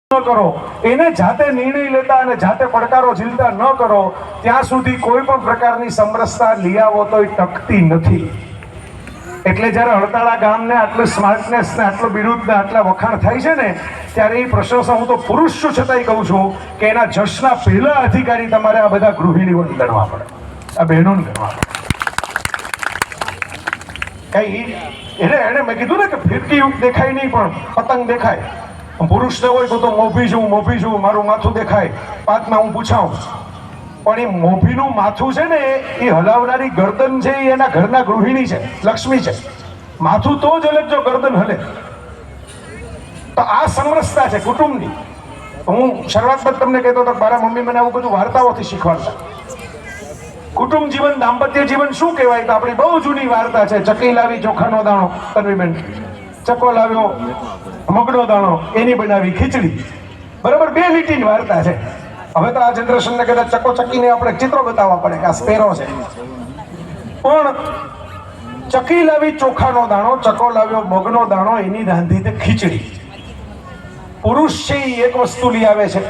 ન કરો, એને જાતે નિર્ણય લેતા અને જાતે પડકારો ઝીલતા ન કરો ત્યાં સુધી કોઈ પણ પ્રકારની સમરસતા લઈ આવો તો એ ટકતી નથી. એટલે જ્યારે હળતાળા ગામને આટલું સ્માર્ટનેસ ને આટલું બિરુદ ને આટલા વખાણ થાય છે ને, ત્યારે એ પ્રશંસા હું તો પુરુષ છું છતાંય કહું છું કે એના જશના પહેલા અધિકારી તમારે આ બધા ગૃહિણીઓને ગણવા પડે, આ બહેનોને ગણવા પડે. કઈ એને મેં કીધું ને કે ફિરકી દેખાય નહીં પણ પતંગ દેખાય. પુરુષને હોય તો મોભી છું, મારું માથું દેખાય, પાંચમાં હું પૂછાઉં. પણ એ મોભીનું માથું છે ને એ હલાવનારી ગરદન છે, એ એના ઘરના ગૃહિણી છે, લક્ષ્મી છે. માથું તો જ અલગ જો ગરદન હલે. તો આ સમરસતા છે કુટુંબની. હું શરૂઆતમાં તમને કહેતો હતો મારા મમ્મી મને આવું બધું વાર્તાઓથી શીખવાડતા. કુટુંબ જીવન, દાંપત્ય જીવન શું કહેવાય? તો આપણી બહુ જૂની વાર્તા છે. ચકી લાવી ચોખાનો દાણો, તન્વીબેન, ચકો લાવ્યો મગનો દાણો, એની બનાવી ખીચડી. બરાબર, 2 લીટીની વાર્તા છે. હવે તો આ જનરેશનને કદાચ ચકો ચકીને આપણે ચિત્રો બતાવવા પડે કે આ સ્પેરો છે. પણ ચકી લાવી ચોખાનો દાણો, ચકો લાવ્યો મગનો દાણો, એની રાંધી તે ખીચડી. પુરુષ છે એ એક વસ્તુ લઈ આવે છે,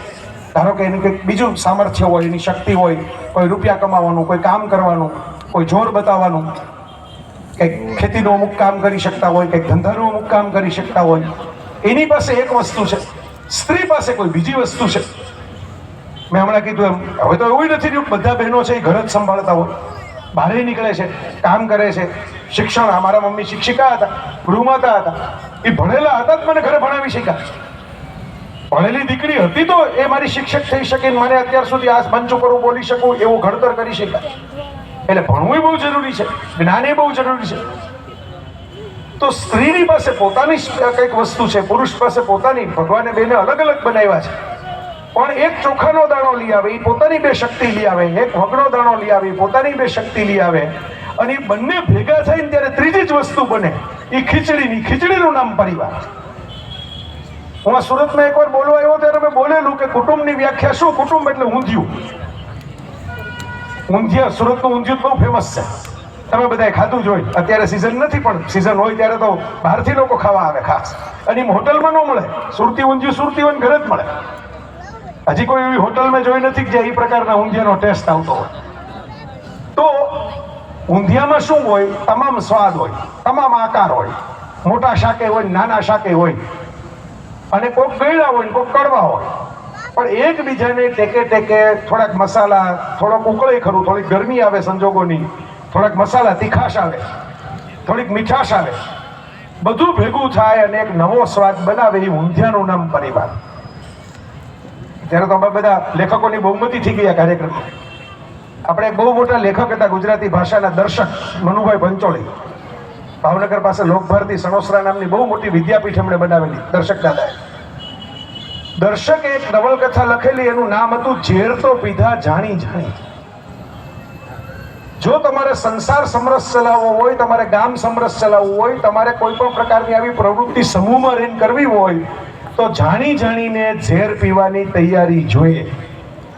ધારો કે એનું કંઈક બીજું સામર્થ્ય હોય, એની શક્તિ હોય, કોઈ રૂપિયા કમાવાનું, કોઈ કામ કરવાનું, કોઈ જોર બતાવવાનું, કંઈક ખેતીનું અમુક કામ કરી શકતા હોય, કંઈક ધંધાનું અમુક કામ કરી શકતા હોય. એની પાસે એક વસ્તુ છે, સ્ત્રી પાસે કોઈ બીજી વસ્તુ છે. મેં હમણાં કીધું એમ, હવે તો એવું નથી રહ્યું, બધા બહેનો છે એ ઘર જ સંભાળતા હોય, બહાર નીકળે છે, કામ કરે છે. શિક્ષણ, અમારા મમ્મી શિક્ષિકા હતા, ગૃહમાતા હતા, એ ભણેલા હતા જ મને ઘરે ભણાવી શક્યા. ભણેલી દીકરી હતી તો એ મારી શિક્ષક થઈ શકે, મને અત્યાર સુધી આ મંચ ઉપર હું બોલી શકું એવું ઘડતર કરી શકાય. એટલે ભણવું બહુ જરૂરી છે, જ્ઞાન એ બહુ જરૂરી છે. તો સ્ત્રીની પાસે પોતાની કંઈક વસ્તુ છે, પુરુષ પાસે પોતાની. ભગવાને બેને અલગ અલગ બનાવ્યા છે, પણ એક ચોખાનો દાણો લઈ આવે એ પોતાની 2 શક્તિ લઈ આવે, એક વગનો દાણો લઈ આવે એ પોતાની 2 શક્તિ લઈ આવે, અને એ બંને ભેગા થઈને ત્યારે ત્રીજી જ વસ્તુ બને, એ ખીચડીની. ખીચડીનું નામ પરિવાર. હું આ સુરતમાં એકવાર બોલવા આવ્યો ત્યારે મેં બોલેલું કે કુટુંબની વ્યાખ્યા શું? કુટુંબ એટલે ઊંધિયું. ઊંધિયા, સુરતનું ઊંધિયું બહુ ફેમસ છે, તમે બધાએ ખાધું જ હોય. અત્યારે સિઝન નથી, પણ સિઝન હોય ત્યારે તો બહારથી લોકો ખાવા આવે ખાસ. અને એમ હોટલમાં ન મળે. સુરતી ઊંધિયું સુરતીઓને ઘરે જ મળે. હજી કોઈ એવી હોટલ મેં જોઈ નથી કે જે એ પ્રકારના ઊંધિયાનો ટેસ્ટ આવતો હોય. તો ઊંધિયામાં શું હોય? તમામ સ્વાદ હોય, તમામ આકાર હોય, મોટા શાકે હોય, નાના શાકે હોય, અને કોઈક ગળ્યા હોય, કોઈક કડવા હોય. પણ એકબીજાને ટેકે ટેકે થોડાક મસાલા, થોડોક ઉકળે ખરું, થોડીક ગરમી આવે સંજોગોની, થોડાક મસાલા તીખાશ આવે, થોડીક મીઠાશ આવે, બધું ભેગું થાય અને એક નવો સ્વાદ બનાવે. એ ઊંધિયાનું નામ પરિવાર. ત્યારે તો અમે બધા લેખકોની બહુમતી થઈ ગયા કાર્યક્રમમાં. આપણે એક બહુ મોટા લેખક હતા ગુજરાતી ભાષાના, દર્શક મનુભાઈ પંચોળી. ભાવનગર પાસે લોકભારતી સણોસરા નામની બહુ મોટી વિદ્યાપીઠ એમણે બનાવેલી, દર્શક દાદાએ. દર્શકે એક નવલકથા લખેલી, એનું નામ હતું ઝેર તો પીધા જાણી જાણી. જો તમારે સંસાર સમરસ ચલાવવો હોય, તમારે ગામ સમરસ ચલાવવું હોય, તમારે કોઈ પણ પ્રકારની આવી પ્રવૃત્તિ સમૂહમાં રહીને કરવી હોય, તો જાણી જાણીને ઝેર પીવાની તૈયારી જોઈએ.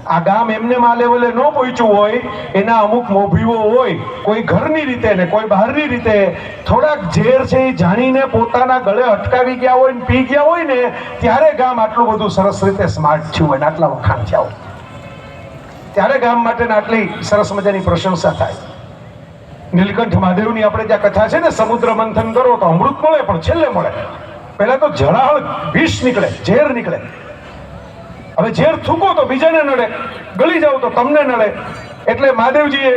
આ ગામ એમને આ લેવલે ન પહોંચ્યું હોય, એના અમુક મોભીઓ હોય, કોઈ ઘરની રીતે ને કોઈ બહારની રીતે થોડાક ઝેર છે એ જાણીને પોતાના ગળે અટકાવી ગયા હોય ને પી ગયા હોય ને, ત્યારે ગામ આટલું બધું સરસ રીતે સ્માર્ટ થયું હોય ને આટલા વખાણ થયા હોય. ત્યારે ગામ માટે આટલી સરસ મજાની પ્રશંસા થાય. નીલકંઠ મહાદેવની આપણે ત્યાં કથા છે ને, સમુદ્ર મંથન કરો તો અમૃત મળે, પણ છેલ્લે મળે. પહેલા તો જળાહળ વિષ નીકળે, ઝેર નીકળે. હવે ઝેર થૂકો તો બીજાને નડે, ગળી જાવ તો તમને નડે. એટલે મહાદેવજીએ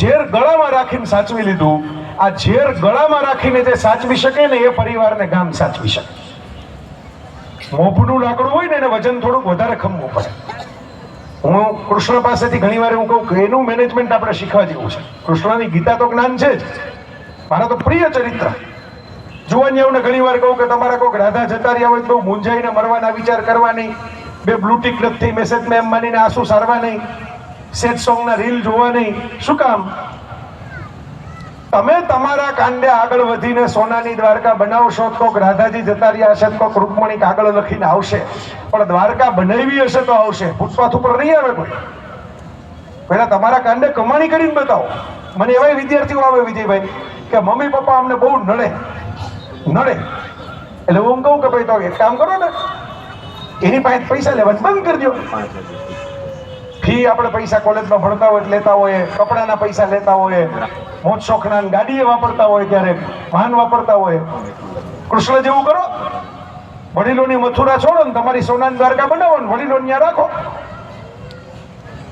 ઝેર ગળામાં રાખીને સાચવી લીધું. આ ઝેર ગળામાં રાખીને જે સાચવી શકે ને, એ પરિવારને ગામ સાચવી શકે. મોભનું લાકડું હોય ને, એને વજન થોડુંક વધારે ખમવું પડે. હું કૃષ્ણ પાસેથી ઘણી વાર હું કહું કે એનું મેનેજમેન્ટ આપણે શીખવા જેવું છે. કૃષ્ણની ગીતા તો જ્ઞાન છે જ, મારા તો પ્રિય ચરિત્ર. જુવાનિયાઓને ઘણી વાર કહું કે તમારા કોઈક રાધા જતા રહ્યા હોય તો મૂંઝાઈને મરવાના વિચાર કરવા નહીં, 2 બ્લુ ટિક નથી મેસેજમાં એમ માનીને આંસુ સારવા નહીં, સેટ સોંગના રીલ જોવા નહીં. શું કામ? તમે તમારા કાંડે આગળ વધીને સોનાની દ્વારકા બનાવશો તો રાધાજી જતા રહ્યા હશે, તો રૂકમણી કાગળ લખીને આવશે. પણ દ્વારકા બનાવી હશે તો આવશે, ફૂટપાથ ઉપર નહીં આવે કોઈ. પહેલા તમારા કાંડે કમાણી કરીને બતાવો. મને એવા વિદ્યાર્થીઓ આવે વિજયભાઈ કે મમ્મી પપ્પા અમને બહુ નડે. એટલે હું કહું કે ભાઈ તો એક કામ કરો ને, એની પાસે પૈસા લેવાનું બંધ કરી દો. ફી આપણે પૈસા કોલેજમાં ભણતા હોય લેતા હોય, કપડાના પૈસા લેતા હોય, મોજ શોખના ગાડીએ વાપરતા હોય, ક્યારેક વાહન વાપરતા હોય. કૃષ્ણ જેવું કરો, વડીલોની મથુરા છોડો ને તમારી સોનાની દ્વારકા બનાવો ને વડીલોને ત્યાં રાખો.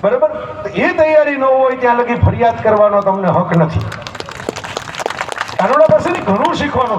બરાબર? એ તૈયારી ન હોય ત્યાં લગી ફરિયાદ કરવાનો તમને હક નથી. કાનોડા પાસેથી ઘણું શીખવાનું